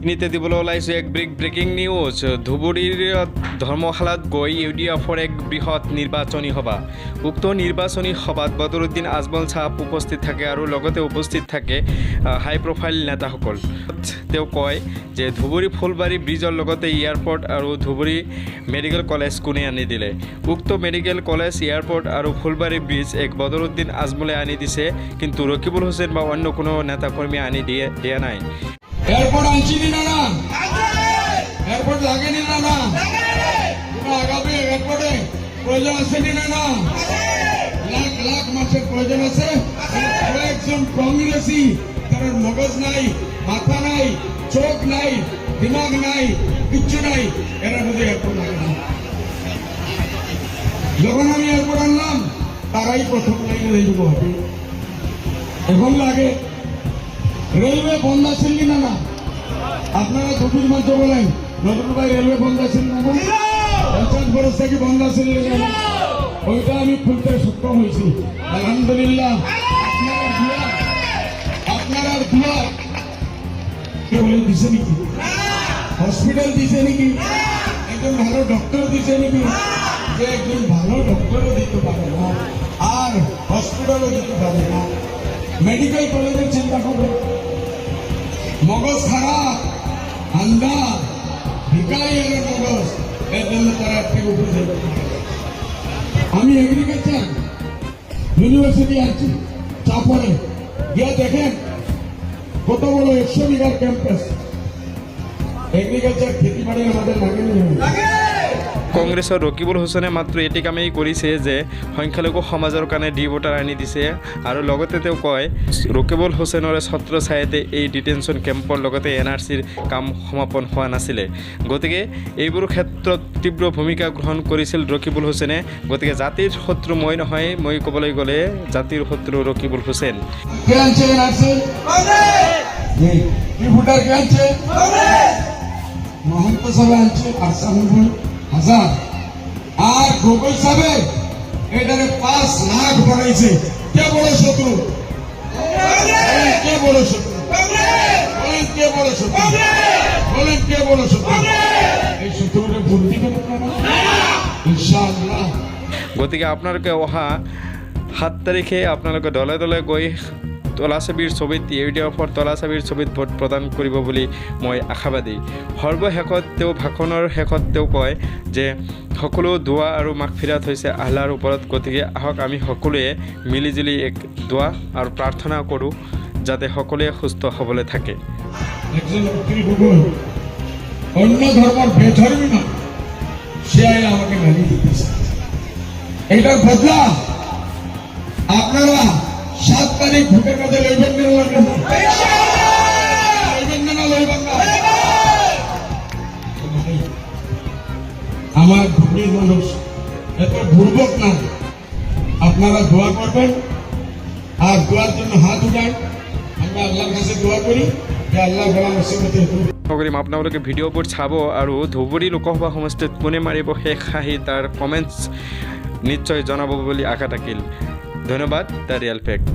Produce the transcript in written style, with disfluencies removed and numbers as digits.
নিতে দিবলৈ ওলাইছোঁ এক ব্ৰেকিং নিউজ। ধুবুৰীৰ ধৰ্মশালাত গৈ UDFৰ এক বৃহৎ নিৰ্বাচনী সভা। উক্ত নিৰ্বাচনী সভাত বদৰুদ্দিন আজমল চাহাব উপস্থিত থাকে আৰু লগতে উপস্থিত থাকে হাই প্ৰফাইল নেতাসকল। তেওঁ কয় যে ধুবুৰী ফুলবাৰী ব্ৰিজৰ লগতে এয়াৰপৰ্ট আৰু ধুবুৰী মেডিকেল কলেজ কোনে আনি দিলে। উক্ত মেডিকেল কলেজ, এয়াৰপৰ্ট আৰু ফুলবাৰী ব্ৰিজ এক বদৰুদ্দিন আজমলে আনি দিছে, কিন্তু রকিবুল হোসেন বা অন্য কোনো নেতাকর্মী আনি দিয়া নাই। এয়ারপোর্ট আনছি না না এয়ারপোর্ট লাগেনি না না কোনো আগামী এয়ারপোর্টে প্রয়োজন আছে না না লাখ লাখ মানুষের প্রয়োজন আছে। কয়েকজন কংগ্রেসি তার মগজ নাই, মাথা নাই, চোখ নাই, দিমাগ নাই, কিচ্ছু নাই, এরা বুঝে এয়ারপোর্ট লাগে না। যখন আমি এয়ারপোর্ট আনলাম তারাই প্রথম লাইনে রেলব হবে। এখন লাগে রেলওয়ে বন্ধ আছে কি না না আপনারা দুপুর মধ্যে বলেন নতুন ভাই রেলওয়ে বন্ধ আছে না 50 বছর থেকে বন্ধ আছে ওইটা আমি খুলতে সক্ষম হয়েছি আলহামদুলিল্লাহ। আপনারা দোয়া কেউ দিছে নাকি? হসপিটাল দিছে নাকি? একজন ভালো ডক্টর দিছে নাকি? যে একজন ভালো ডক্টরও দিতে পারে না আর হসপিটালও দিতে পারে না। মেডিকেল কলেজের চিন্তা করবে, মগজ খারাপ, আন্দা ভিকারি মগজ, এর জন্য তারা থেকে উপরে। আমি এগ্রিকালচার ইউনিভার্সিটি আছি চাপড়ে, গিয়ে দেখেন কত বড় 100 বিঘার ক্যাম্পাস। এগ্রিকালচার খেতি বাড়ি আমাদের লাগেনি। কংগ্ৰেছৰ ৰকিবুল হোসেনে মাত্ৰ এটি কামেই কৰিছে যে সংখ্যালঘু সমাজৰ কাৰণে ডি ভোটাৰ আনি দিছে, আৰু লগতে তেওঁ কয় ৰকিবুল হোসেনৰে ছত্ৰ ছায়াতে এই ডিটেনশ্যন কেম্পৰ লগতে NRCৰ কাম সমাপন হোৱা নাছিলে। গতিকে এইবোৰ ক্ষেত্ৰত তীব্ৰ ভূমিকা গ্ৰহণ কৰিছিল ৰকিবুল হোসেনে। গতিকে জাতিৰ শত্ৰু মই নহয়, মই ক'বলৈ গ'লে জাতিৰ শত্ৰু ৰকিবুল হোসেন। মহন্ত সভা আনছে হাজার আর গোকুল সাহেব এটারে 5 লাখ বানাইছে। কে বড় শত্রু? কে বড় শত্রু? বলেন কে বড় শত্রু? বলেন কে বড় শত্রু? এই শত্রুরে ভর্তি করতে পারবো ইনশাআল্লাহ। গতিকে আপোনালোকে অহা 7 তাৰিখে আপোনালোকে দলে দলে গৈ তলাছবিৰ ছবিত UDFৰ তলাছবিৰ ছবিত ভোট প্ৰদান কৰিব বুলি মই আশাবাদী। সৰ্বশেষত তেওঁ ভাষণৰ শেষত তেওঁ কয় যে সকলো দোৱা আৰু মাগফিৰাত হৈছে আল্লাহৰ ওপৰত। গতিকে আহক আমি সকলোৱে মিলিজুলি এক দোৱা আৰু প্ৰাৰ্থনা কৰোঁ যাতে সকলোৱে সুস্থ হ'বলৈ থাকে। অন্য ধর্মের বেধর্মী না সে আমাকে গালি দিতেছে। এটার বদলা আপনারা 7 তারিখ ভোটের মধ্যে লইবেন না, লইবেন না, লইবেন না। আমার ভূমির মানুষ এত ভুলবক না। আপনারা দোয়া করবেন আর দোয়ার জন্য হাত উঠান। আমরা আল্লাহর কাছে দোয়া করি যে আল্লাহ বলা মুসিবতে কৰিম আপোনালোকে ভিডিঅ'বোৰ চাব আৰু ধুবুৰী লোকসভা সমষ্টিত কোনে মাৰিব শেষ হাঁহি তাৰ কমেণ্টছ নিশ্চয় জনাব বুলি আশা থাকিল। ধন্যবাদ। The real fact.